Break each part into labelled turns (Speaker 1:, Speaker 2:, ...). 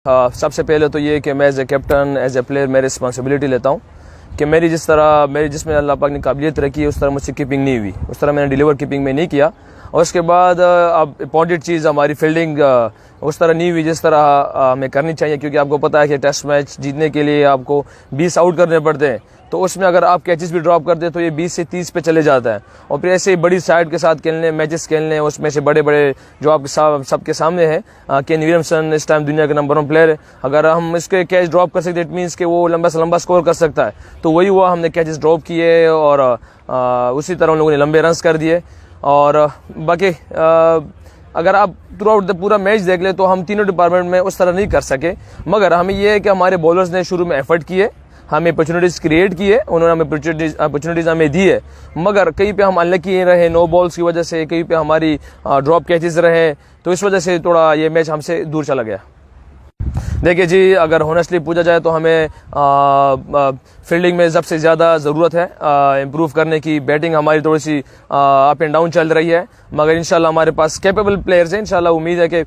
Speaker 1: सबसे पहले तो ये कि मैं as a captain as a player मैं रिस्पॉन्सिबिलिटी लेता हूँ कि मेरी जिसमें अल्लाह पाक ने काबिलियत रखी है उस तरह मुझसे कीपिंग नहीं हुई, उस तरह मैंने डिलीवर कीपिंग में नहीं किया। और उसके बाद अब इम्पॉर्टेंट चीज़ हमारी फील्डिंग उस तरह नहीं हुई जिस तरह हमें करनी चाहिए, क्योंकि आपको पता है कि टेस्ट मैच जीतने के लिए आपको 20 आउट करने पड़ते हैं। तो उसमें अगर आप कैचेस भी ड्रॉप करते हैं तो ये 20 से 30 पे चले जाता है। और फिर ऐसे ही बड़ी साइड के साथ खेलने मैचेस खेलने, उसमें से बड़े बड़े जो आपके सबके सामने हैं, केन विलियमसन इस टाइम दुनिया का नंबर 1 प्लेयर है। अगर हम इसके कैच ड्रॉप कर सकते इट मीन्स कि वो लंबा से लंबा स्कोर कर सकता है। तो वही हुआ, हमने कैचेस ड्रॉप किए और उसी तरह उन लोगों ने लंबे रन्स कर दिए। और बाकी अगर आप थ्रू आउट द पूरा मैच देख ले तो हम तीनों डिपार्टमेंट में उस तरह नहीं कर सके, मगर हमें यह है कि हमारे बॉलर्स ने शुरू में एफर्ट किए, हमें अपॉर्चुनिटीज क्रिएट की है, उन्होंने हमें अपॉर्चुनिटीज हमें दी है, मगर कहीं पे हम अनलकी रहे नो बॉल्स की वजह से, कहीं पे हमारी ड्रॉप कैचेस रहे, तो इस वजह से थोड़ा ये मैच हमसे दूर चला गया। देखिए जी, अगर होनेस्टली पूछा जाए तो हमें फील्डिंग में सबसे ज़्यादा ज़रूरत है इम्प्रूव करने की। बैटिंग हमारी थोड़ी सी अप एंड डाउन चल रही है, मगर इंशाल्लाह हमारे पास कैपेबल प्लेयर्स हैं। इंशाल्लाह उम्मीद है कि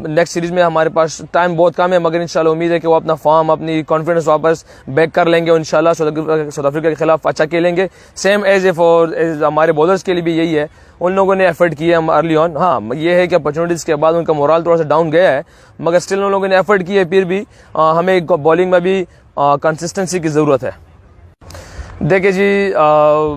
Speaker 1: नेक्स्ट सीरीज़ में हमारे पास टाइम बहुत कम है, मगर इंशाल्लाह उम्मीद है कि वो अपना फॉर्म अपनी कॉन्फिडेंस वापस बैक कर लेंगे और इंशाल्लाह साउथ अफ्रीका के खिलाफ अच्छा खेलेंगे। सेम एज हमारे बॉलर्स के लिए भी यही है, उन लोगों ने एफर्ट किया हम अर्ली ऑन। हाँ, ये है कि अपॉर्चुनिटीज़ के बाद उनका मोरल थोड़ा सा डाउन गया है, मगर स्टिल उन लोगों ने एफर्ट किया है। फिर भी हमें बॉलिंग में भी कंसिस्टेंसी की ज़रूरत है। देखिए जी,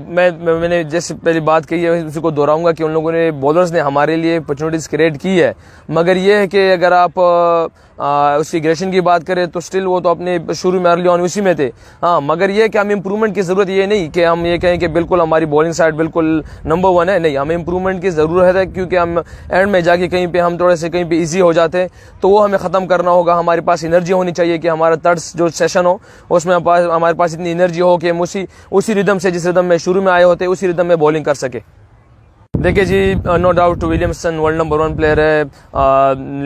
Speaker 1: मैंने जैसे पहली बात कही है उसी को दोहराऊंगा कि उन लोगों ने बॉलर्स ने हमारे लिए अपॉर्चुनिटीज़ क्रिएट की है, मगर ये है कि अगर आप उसकी एग्रेशन की बात करें तो स्टिल वो तो अपने शुरू में अर्ली ऑन उसी में थे। हाँ, मगर ये है कि हमें इम्प्रूवमेंट की ज़रूरत, ये नहीं कि हम ये कहें कि बिल्कुल हमारी बॉलिंग साइड बिल्कुल नंबर 1 है, नहीं, हमें इम्प्रूवमेंट की ज़रूरत है, क्योंकि हम एंड में जाके कहीं पे हम थोड़े से कहीं पे ईजी हो जाते हैं, तो वो हमें ख़त्म करना होगा। हमारे पास एनर्जी होनी चाहिए कि हमारा तर्स जो सेशन हो उसमें हमारे पास इतनी एनर्जी हो कि हम उसी रिदम से जिस रिदम में शुरू में आए होते उसी रिदम में बॉलिंग कर सके। देखिए जी, no doubt Williamson world number 1 player है,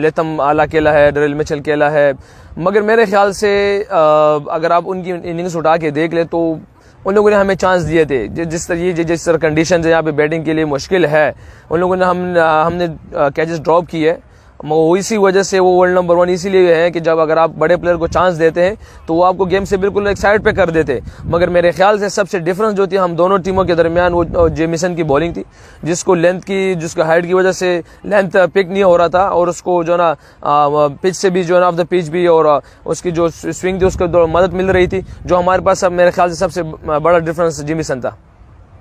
Speaker 1: लेथम आला खेला है, डेरिल मिचेल खेला है, मगर मेरे ख्याल से अगर आप उनकी इनिंग्स उठा के देख ले तो उन लोगों ने हमें चांस दिए थे। जिस तरह कंडीशन है यहाँ पे बैटिंग के लिए मुश्किल है, उन लोगों ने हमने कैचेस ड्रॉप किए, इसी वजह से वो वर्ल्ड नंबर 1 इसीलिए है कि जब अगर आप बड़े प्लेयर को चांस देते हैं तो वो आपको गेम से बिल्कुल एक साइड पे कर देते। मगर मेरे ख्याल से सबसे डिफरेंस जो थी हम दोनों टीमों के दरमियान वो जेमिसन की बॉलिंग थी, जिसको हाइट की वजह से लेंथ पिक नहीं हो रहा था, और उसको जो ना पिच से भी जो ना ऑफ द पिच भी और उसकी जो स्विंग थी उसको मदद मिल रही थी, जो हमारे पास सब मेरे ख्याल से सबसे बड़ा डिफरेंस जेमिसन था।